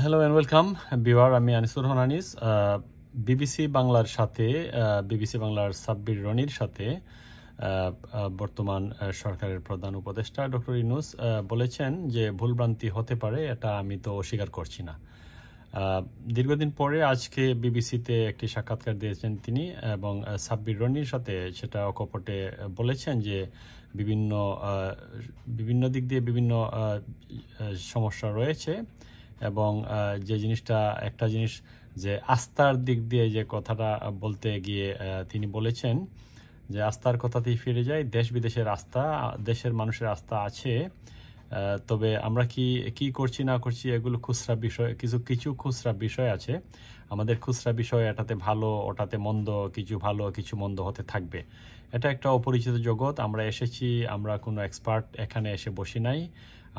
Hello and welcome beware, আমি Anisur Rahman Anis. BBC বাংলার সাথে বিবিসি বাংলার সাব্বির রনির সাথে বর্তমান সরকারের প্রধান উপদেষ্টা ডক্টর ইউনূস বলেছেন যে ভুলভ্রান্তি হতে পারে, এটা আমি তো অস্বীকার করছি না। দীর্ঘদিন পরে আজকে বিবিসিতে একটি সাক্ষাৎকার দিয়েছেন তিনি এবং সাব্বির রনির সাথে সেটা অকপটে বলেছেন যে বিভিন্ন বিভিন্ন দিক দিয়ে বিভিন্ন সমস্যা রয়েছে এবং যে জিনিসটা একটা জিনিস যে আস্থার দিক দিয়ে যে কথাটা বলতে গিয়ে তিনি বলেছেন যে আস্থার কথাতেই ফিরে যায়, দেশ বিদেশের আস্থা, দেশের মানুষের আস্থা আছে, তবে আমরা কি করছি না করছি এগুলো খুচরা বিষয়, কিছু খুচরা বিষয় আছে। আমাদের খুচরা বিষয় এটাতে ভালো, ওটাতে মন্দ, কিছু ভালো কিছু মন্দ হতে থাকবে। এটা একটা অপরিচিত জগৎ। আমরা এসেছি, আমরা কোনো এক্সপার্ট এখানে এসে বসি নাই।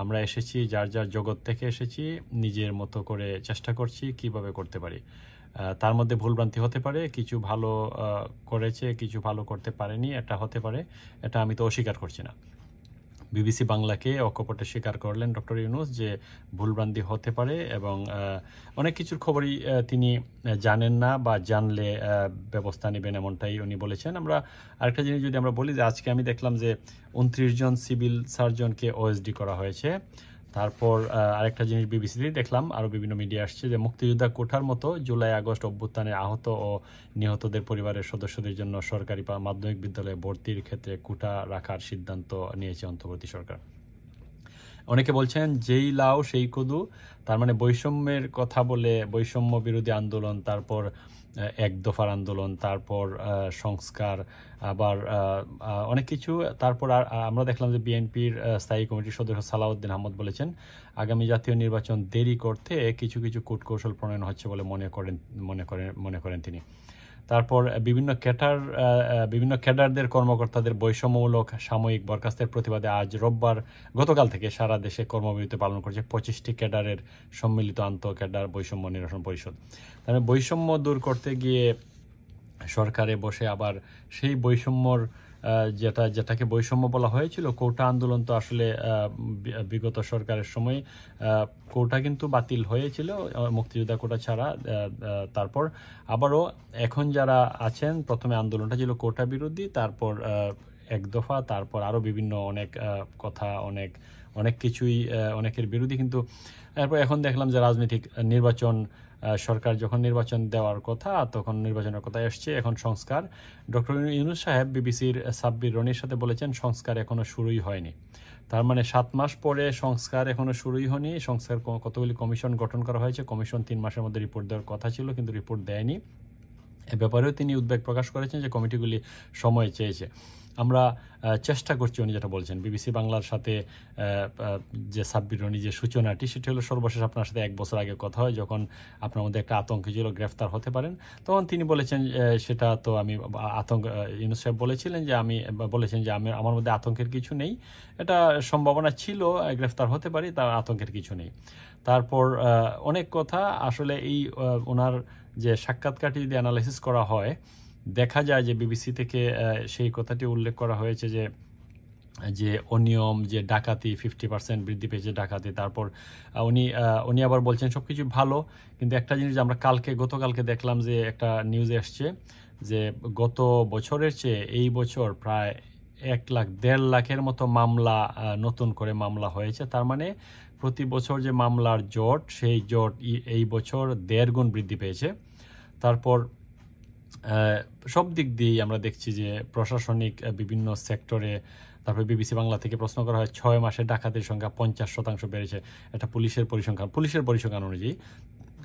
আমরা এসেছি যার যার জগৎ থেকে এসেছি, নিজের মতো করে চেষ্টা করছি কিভাবে করতে পারি। তার মধ্যে ভুলভ্রান্তি হতে পারে, কিছু ভালো করেছে, কিছু ভালো করতে পারেনি, এটা হতে পারে, এটা আমি তো অস্বীকার করছি না। বিবিসি বাংলাকে অকপটে স্বীকার করলেন ডক্টর ইউনূস যে ভুলভ্রান্তি হতে পারে এবং অনেক কিছুর খবরই তিনি জানেন না বা জানলে ব্যবস্থা নেবেন, এমনটাই উনি বলেছেন। আমরা আরেকটা জিনিস যদি আমরা বলি যে আজকে আমি দেখলাম যে 29 জন সিভিল সার্জনকে ওএসডি করা হয়েছে। তারপর আরেকটা জিনিস বিবিসিতেই দেখলাম, আরও বিভিন্ন মিডিয়া আসছে যে মুক্তিযোদ্ধা কোঠার মতো জুলাই আগস্ট অভ্যুত্থানে আহত ও নিহতদের পরিবারের সদস্যদের জন্য সরকারি মাধ্যমিক বিদ্যালয়ে ভর্তির ক্ষেত্রে কোটা রাখার সিদ্ধান্ত নিয়েছে অন্তর্বর্তী সরকার। অনেকে বলছেন যেই লাউ সেই কদু, তার মানে বৈষম্যের কথা বলে বৈষম্য বিরোধী আন্দোলন, তারপর এক দফার আন্দোলন, তারপর সংস্কার, আবার অনেক কিছু। তারপর আমরা দেখলাম যে বিএনপির স্থায়ী কমিটির সদস্য সালাউদ্দিন আহমদ বলেছেন আগামী জাতীয় নির্বাচন দেরি করতে কিছু কিছু কূটকৌশল প্রণয়ন হচ্ছে বলে মনে করেন তিনি। তারপর বিভিন্ন ক্যাডারদের কর্মকর্তাদের বৈষম্যমূলক সাময়িক বরখাস্তের প্রতিবাদে আজ রোববার গতকাল থেকে সারা দেশে কর্মবিরতি পালন করছে 25টি ক্যাডারের সম্মিলিত ক্যাডার বৈষম্য নিরসন পরিষদ। তাহলে বৈষম্য দূর করতে গিয়ে সরকারে বসে আবার সেই বৈষম্যর যেটাকে বৈষম্য বলা হয়েছিল, কোটা আন্দোলন তো আসলে বিগত সরকারের সময় কোটা কিন্তু বাতিল হয়েছিল, মুক্তিযোদ্ধা কোটা ছাড়া। তারপর আবারও এখন যারা আছেন, প্রথমে আন্দোলনটা ছিল কোটা বিরোধী, তারপর এক দফা, তারপর আরও বিভিন্ন অনেক কথা, অনেক কিছুই অনেকের বিরোধী। কিন্তু এরপর এখন দেখলাম যে রাজনৈতিক নির্বাচন, সরকার যখন নির্বাচন দেওয়ার কথা তখন নির্বাচনের কথা এসছে। এখন সংস্কার, ডক্টর ইউনূস সাহেব বিবিসির সাব্বির রনির সাথে বলেছেন সংস্কার এখনো শুরুই হয়নি। তার মানে 7 মাস পরে সংস্কার এখনো শুরুই হয়নি। সংস্কার কতগুলি কমিশন গঠন করা হয়েছে, কমিশন 3 মাসের মধ্যে রিপোর্ট দেওয়ার কথা ছিল কিন্তু রিপোর্ট দেয়নি। এ ব্যাপারেও তিনি উদ্বেগ প্রকাশ করেছেন যে কমিটিগুলি সময় চেয়েছে। আমরা চেষ্টা করছি, উনি যেটা বলছেন বিবিসি বাংলার সাথে যে সাব্বির রনি যে সূচনাটি, সেটি হলো সর্বশেষ আপনার সাথে 1 বছর আগে কথা হয়, যখন আপনার মধ্যে একটা আতঙ্ক ছিল গ্রেফতার হতে পারেন। তখন তিনি বলেছেন সেটা তো আমি ইউনূস সাহেব বলেছিলেন যে আমার মধ্যে আতঙ্কের কিছু নেই, এটা সম্ভাবনা ছিল গ্রেফতার হতে পারি, তার আতঙ্কের কিছু নেই। তারপর অনেক কথা আসলে এই ওনার যে সাক্ষাৎকারটি যদি অ্যানালাইসিস করা হয়, দেখা যায় যে বিবিসি থেকে সেই কথাটি উল্লেখ করা হয়েছে যে অনিয়ম, যে ডাকাতি 50% বৃদ্ধি পেয়েছে ডাকাতি। তারপর উনি আবার বলছেন সব কিছু ভালো, কিন্তু একটা জিনিস আমরা গতকালকে দেখলাম যে একটা নিউজে আসছে যে গত বছরের চেয়ে এই বছর প্রায় 1.5 লাখের মতো মামলা, নতুন করে মামলা হয়েছে। তার মানে প্রতি বছর যে মামলার জট, সেই জট এই বছর 1.5 গুণ বৃদ্ধি পেয়েছে। তারপর সব দিক দিয়েই আমরা দেখছি যে প্রশাসনিক বিভিন্ন সেক্টরে, তারপরে বিবিসি বাংলা থেকে প্রশ্ন করা হয় 6 মাসে ডাকাতির সংখ্যা 50% বেড়েছে, এটা পুলিশের পরিসংখ্যান অনুযায়ী।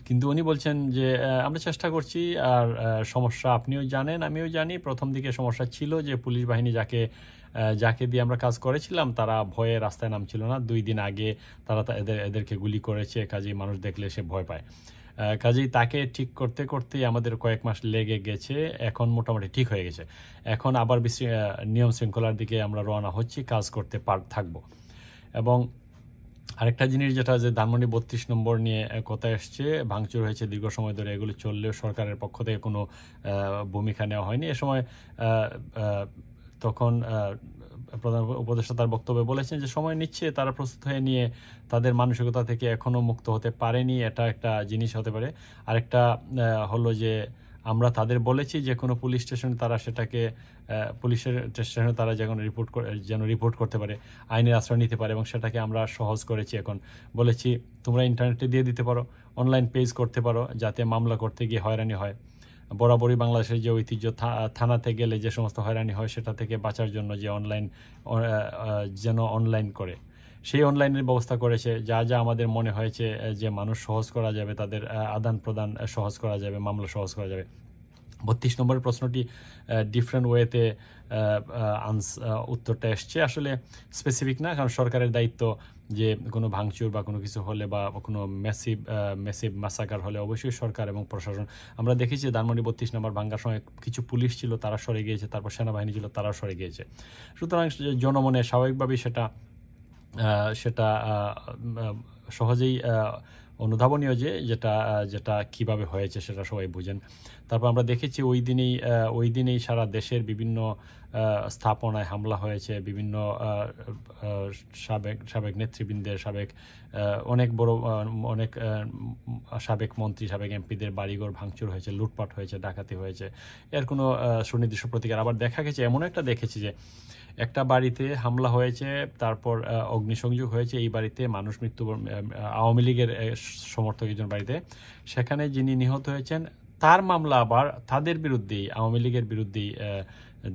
কিন্তু উনি বলছেন যে আমরা চেষ্টা করছি, আর সমস্যা আপনিও জানেন আমিও জানি, প্রথম দিকে সমস্যা ছিল যে পুলিশ বাহিনী যাকে দিয়ে আমরা কাজ করেছিলাম তারা ভয়ে রাস্তায় নামছিল না। 2 দিন আগে তারা এদেরকে গুলি করেছে, কাজেই মানুষ দেখলে সে ভয় পায়। কাজেই তাকে ঠিক করতে করতেই আমাদের কয়েক মাস লেগে গেছে, এখন মোটামুটি ঠিক হয়ে গেছে। এখন আবার নিয়ম শৃঙ্খলার দিকে আমরা রওনা হচ্ছি, কাজ করতে থাকবো। এবং আরেকটা জিনিস যেটা যে ধানমন্ডি 32 নম্বর নিয়ে কথা এসছে, ভাঙচুর হয়েছে দীর্ঘ সময় ধরে, এগুলো চললেও সরকারের পক্ষ থেকে কোনো ভূমিকা নেওয়া হয়নি। এ সময় তখন প্রধান উপদেষ্টা তার বক্তব্যে বলেছেন যে সময় নিচ্ছে, তারা প্রস্তুত হয়ে নিয়ে তাদের মানসিকতা থেকে এখনও মুক্ত হতে পারেনি, এটা একটা জিনিস হতে পারে। আরেকটা হলো যে আমরা তাদের বলেছি যে কোনো পুলিশ স্টেশনে তারা সেটাকে পুলিশের স্টেশনে তারা যেন রিপোর্ট করতে পারে, আইনের আশ্রয় নিতে পারে, এবং সেটাকে আমরা সহজ করেছি। এখন বলেছি তোমরা ইন্টারনেটে দিয়ে দিতে পারো, অনলাইন পেজ করতে পারো, যাতে মামলা করতে গিয়ে হয়রানি হয়। বরাবরই বাংলাদেশের যে ঐতিহ্য, থানাতে গেলে যে সমস্ত হয়রানি হয় সেটা থেকে বাঁচার জন্য যে যেন অনলাইন করে, সেই অনলাইনের ব্যবস্থা করেছে। যা যা আমাদের মনে হয়েছে যে মানুষ সহজ করা যাবে, তাদের আদান প্রদান সহজ করা যাবে, মামলা সহজ করা যাবে। 32 নম্বরের প্রশ্নটি ডিফারেন্ট ওয়েতে উত্তরটা এসছে, আসলে স্পেসিফিক না, কারণ সরকারের দায়িত্ব যে কোনো ভাঙচুর বা কোনো কিছু হলে বা কোনো ম্যাসিভ মাসাকার হলে অবশ্যই সরকার এবং প্রশাসন। আমরা দেখেছি ধানমন্ডি 32 নম্বর ভাঙ্গার সময় কিছু পুলিশ ছিল, তারা সরে গিয়েছে, তারপর সেনাবাহিনী ছিল, তারাও সরে গিয়েছে। সুতরাং জনমনে স্বাভাবিকভাবেই সেটা সহজেই অনুধাবনীয় যে যেটা কিভাবে হয়েছে সেটা সবাই বুঝেন। তারপর আমরা দেখেছি ওই দিনেই সারা দেশের বিভিন্ন স্থাপনায় হামলা হয়েছে, বিভিন্ন সাবেক নেতৃবৃন্দের, অনেক সাবেক মন্ত্রী, সাবেক এমপিদের বাড়িঘর ভাঙচুর হয়েছে, লুটপাট হয়েছে, ডাকাতি হয়েছে। এর কোনো সুনির্দিষ্ট প্রতিকার। আবার দেখেছি যে একটা বাড়িতে হামলা হয়েছে, তারপর অগ্নিসংযোগ হয়েছে, এই বাড়িতে মানুষ আওয়ামী লীগের সমর্থক একজন বাড়িতে, সেখানে যিনি নিহত হয়েছেন তার মামলা আবার তাদের বিরুদ্ধেই, আওয়ামী লীগের বিরুদ্ধেই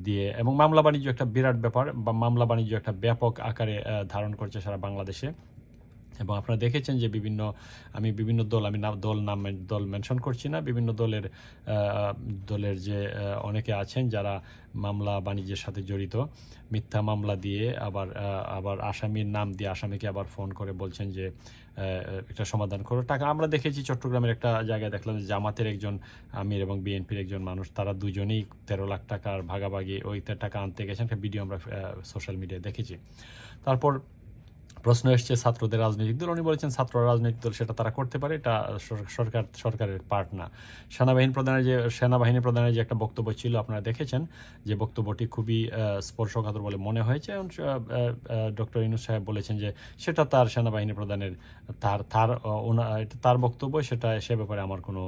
দিয়ে, এবং মামলা বাণিজ্য একটা বিরাট ব্যাপার, বা মামলা বাণিজ্য একটা ব্যাপক আকারে ধারণ করছে সারা বাংলাদেশে। এবং আপনারা দেখেছেন যে বিভিন্ন দল মেনশন করছি না, বিভিন্ন দলের যে অনেকে আছেন যারা মামলা বাণিজ্যের সাথে জড়িত, মিথ্যা মামলা দিয়ে আবার আসামির নাম দিয়ে আসামিকে আবার ফোন করে বলছেন যে একটা সমাধান করো টাকা। আমরা দেখেছি চট্টগ্রামের একটা জায়গায় দেখলাম যে জামাতের একজন আমির এবং বিএনপির একজন মানুষ, তারা দুজনেই 13 লাখ টাকার ভাগাভাগি ওই টাকা আনতে গেছেন, একটা ভিডিও আমরা সোশ্যাল মিডিয়ায় দেখেছি। তারপর প্রশ্ন এসছে ছাত্রদের রাজনৈতিক দল, উনি বলেছেন ছাত্র রাজনৈতিক দল সেটা তারা করতে পারে, এটা সরকারের পার্ট না। সেনাবাহিনী প্রধানের যে একটা বক্তব্য ছিল আপনারা দেখেছেন, যে বক্তব্যটি খুবই স্পর্শকাতর বলে মনে হয়েছে, এবং ডক্টর ইউনূস সাহেব বলেছেন যে সেটা তার সেনাবাহিনী প্রধানের তার বক্তব্য, সে ব্যাপারে আমার কোনো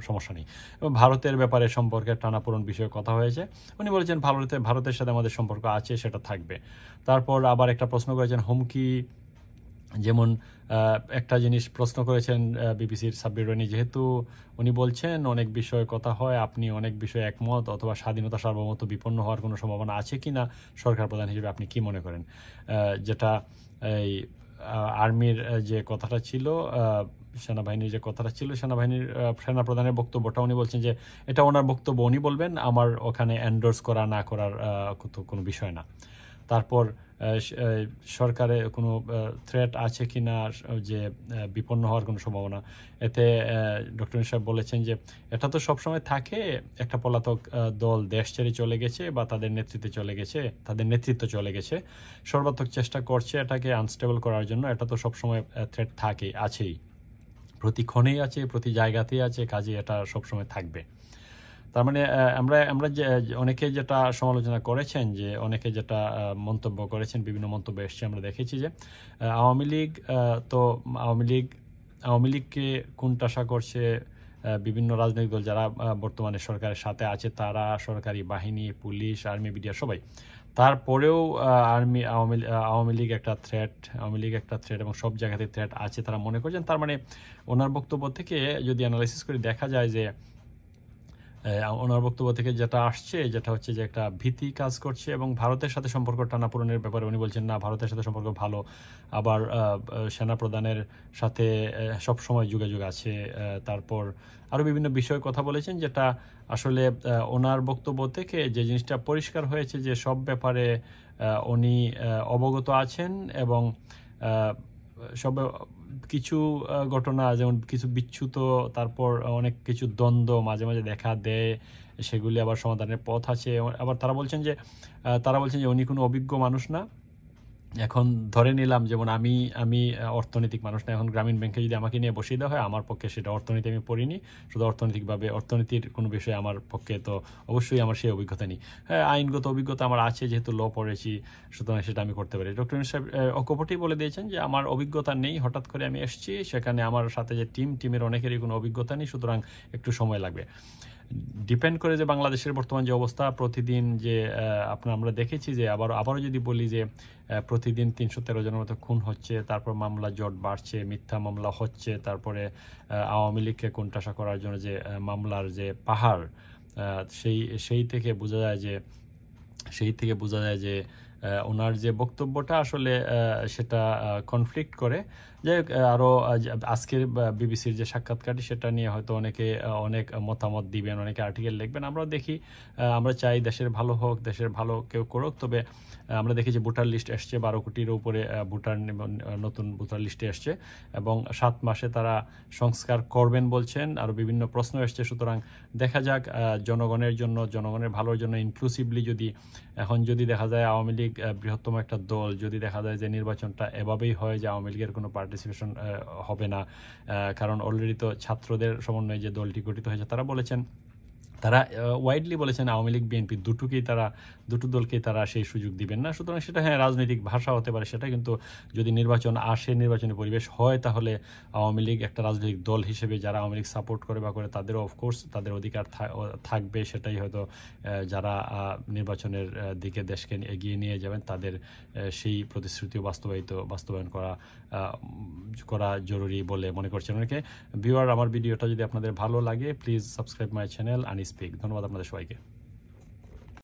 সমস্যা নেই। এবং ভারতের ব্যাপারে সম্পর্কে টানাপোড়েন বিষয়ে কথা হয়েছে, উনি বলেছেন ভারতের সাথে আমাদের সম্পর্ক আছে, সেটা থাকবে। তারপর আবার একটা প্রশ্ন করেছেন হুমকি, যেমন একটা জিনিস প্রশ্ন করেছেন বিবিসির সাব্বির রনি, যেহেতু উনি বলছেন অনেক বিষয়ে কথা হয়, আপনি অনেক বিষয়ে একমত, অথবা স্বাধীনতা সার্বভৌমত্ব বিপন্ন হওয়ার কোনো সম্ভাবনা আছে কি না সরকার প্রধান হিসেবে আপনি কি মনে করেন। যেটা এই আর্মির যে কথাটা ছিল, সেনাবাহিনীর যে কথাটা ছিল, সেনাপ্রধানের বক্তব্যটা উনি বলছেন যে এটা ওনার বক্তব্য, উনি বলবেন, আমার ওখানে এন্ডোর্স করা না করার কোনো বিষয় না। তারপর সরকারে কোনো থ্রেট আছে কি না, যে বিপন্ন হওয়ার কোনো সম্ভাবনা, এতে ডক্টর ইউনূস সাহেব বলেছেন যে এটা তো সবসময় থাকে, একটা পলাতক দল দেশ ছেড়ে চলে গেছে বা তাদের নেতৃত্ব চলে গেছে, সর্বাত্মক চেষ্টা করছে এটাকে আনস্টেবল করার জন্য, এটা তো সবসময় থ্রেট আছেই, প্রতি ক্ষণেই আছে, প্রতি জায়গাতেই আছে, কাজে এটা সবসময় থাকবে। তার মানে আমরা যে অনেকে যেটা সমালোচনা করেছেন, যে অনেকে যেটা মন্তব্য করেছেন, বিভিন্ন মন্তব্য এসছে, আমরা দেখেছি যে আওয়ামী লীগকে কোণঠাসা করছে বিভিন্ন রাজনৈতিক দল যারা বর্তমানে সরকারের সাথে আছে, তারা, সরকারি বাহিনী, পুলিশ, আর্মি, মিডিয়া সবাই। তারপরেও আওয়ামী লীগ একটা থ্রেট এবং সব জায়গাতে থ্রেট আছে তারা মনে করছেন। তার মানে ওনার বক্তব্য থেকে যদি অ্যানালাইসিস করে দেখা যায় যে ওনার বক্তব্য থেকে যেটা আসছে, যেটা হচ্ছে যে একটা ভীতি কাজ করছে, এবং ভারতের সাথে সম্পর্ক টানাপোড়েনের ব্যাপারে উনি বলছেন না, ভারতের সাথে সম্পর্ক ভালো, আবার সেনাপ্রধানের সাথে সবসময় যোগাযোগ আছে। তারপর আরও বিভিন্ন বিষয়ে কথা বলেছেন, যেটা আসলে ওনার বক্তব্য থেকে যে জিনিসটা পরিষ্কার হয়েছে যে সব ব্যাপারে উনি অবগত আছেন, এবং সব কিছু ঘটনা, যেমন কিছু বিচ্যুত, তারপর অনেক কিছু দ্বন্দ্ব মাঝে মাঝে দেখা দেয়, সেগুলি আবার সমাধানের পথ আছে। আবার তারা বলছেন যে উনি কোনো অভিজ্ঞ মানুষ না, এখন ধরে নিলাম যেমন আমি আমি অর্থনৈতিক মানুষ না, এখন গ্রামীণ ব্যাংকে যদি আমাকে নিয়ে বসিয়ে দেওয়া হয়, আমার পক্ষে সেটা অর্থনীতি আমি পড়িনি, শুধু অর্থনৈতিকভাবে অর্থনীতির কোনো বিষয়ে আমার পক্ষে তো অবশ্যই আমার সেই অভিজ্ঞতা নেই। হ্যাঁ, আইনগত অভিজ্ঞতা আমার আছে, যেহেতু ল পড়েছি, সুতরাং সেটা আমি করতে পারি। ডক্টর ইউনূস সাহেব অকপটেই বলে দিয়েছেন যে আমার অভিজ্ঞতা নেই, হঠাৎ করে আমি এসেছি, সেখানে আমার সাথে যে টিমের অনেকেরই কোনো অভিজ্ঞতা নেই, সুতরাং একটু সময় লাগবে। ডিপেন্ড করে যে বাংলাদেশের বর্তমান যে অবস্থা, প্রতিদিন যে আমরা দেখেছি যে আবারও যদি বলি যে প্রতিদিন ৩১৩ জনের মতো খুন হচ্ছে, তারপর মামলা জট বাড়ছে, মিথ্যা মামলা হচ্ছে, তারপরে আওয়ামী লীগকে কোণঠাসা করার জন্য যে মামলার যে পাহাড়, সেই থেকে বোঝা যায় যে ওনার যে বক্তব্যটা আসলে সেটা কনফ্লিক্ট করে। যাই হোক, আরও আজকের বিবিসির যে সাক্ষাৎকারটি, সেটা নিয়ে হয়তো অনেকে অনেক মতামত দিবেন, অনেকে আর্টিকেল লিখবেন। আমরাও দেখি, আমরা চাই দেশের ভালো হোক, দেশের ভালো কেউ করুক, তবে আমরা দেখি যে ভোটার লিস্ট এসছে, 12 কোটির উপরে নতুন ভোটার লিস্টে এসছে, এবং 7 মাসে তারা সংস্কার করবেন বলছেন, আরও বিভিন্ন প্রশ্ন এসছে। সুতরাং দেখা যাক, জনগণের জন্য, জনগণের ভালোর জন্য ইনক্লুসিভলি যদি দেখা যায় আওয়ামী লীগ বৃহত্তম একটা দল, যদি দেখা যায় যে নির্বাচনটা এভাবেই হয় যে আওয়ামী লীগের কোনো পার্টিসিপেশন হবে না, কারণ অলরেডি তো ছাত্রদের সমন্বয়ে যে দলটি গঠিত হয়েছে, তারা ওয়াইডলি বলেছেন আওয়ামী লীগ বিএনপি দুটো দলকেই তারা সেই সুযোগ দিবেন না। সুতরাং সেটা হ্যাঁ রাজনৈতিক ভাষা হতে পারে সেটা, কিন্তু যদি নির্বাচন আসে, নির্বাচনী পরিবেশ হয়, তাহলে আওয়ামী লীগ একটা রাজনৈতিক দল হিসেবে যারা আওয়ামী লীগ সাপোর্ট করে বা করে, তাদেরও অফকোর্স তাদের অধিকার থাকবে। সেটাই হয়তো যারা নির্বাচনের দিকে দেশকে এগিয়ে নিয়ে যাবেন, তাদের সেই প্রতিশ্রুতিও বাস্তবায়ন করা জরুরি বলে মনে করছেন অনেকে। ভিউয়ার, আমার ভিডিওটা যদি আপনাদের ভালো লাগে, প্লিজ সাবস্ক্রাইব মাই চ্যানেল আনি স্পিক। ধন্যবাদ আপনাদের সবাইকে।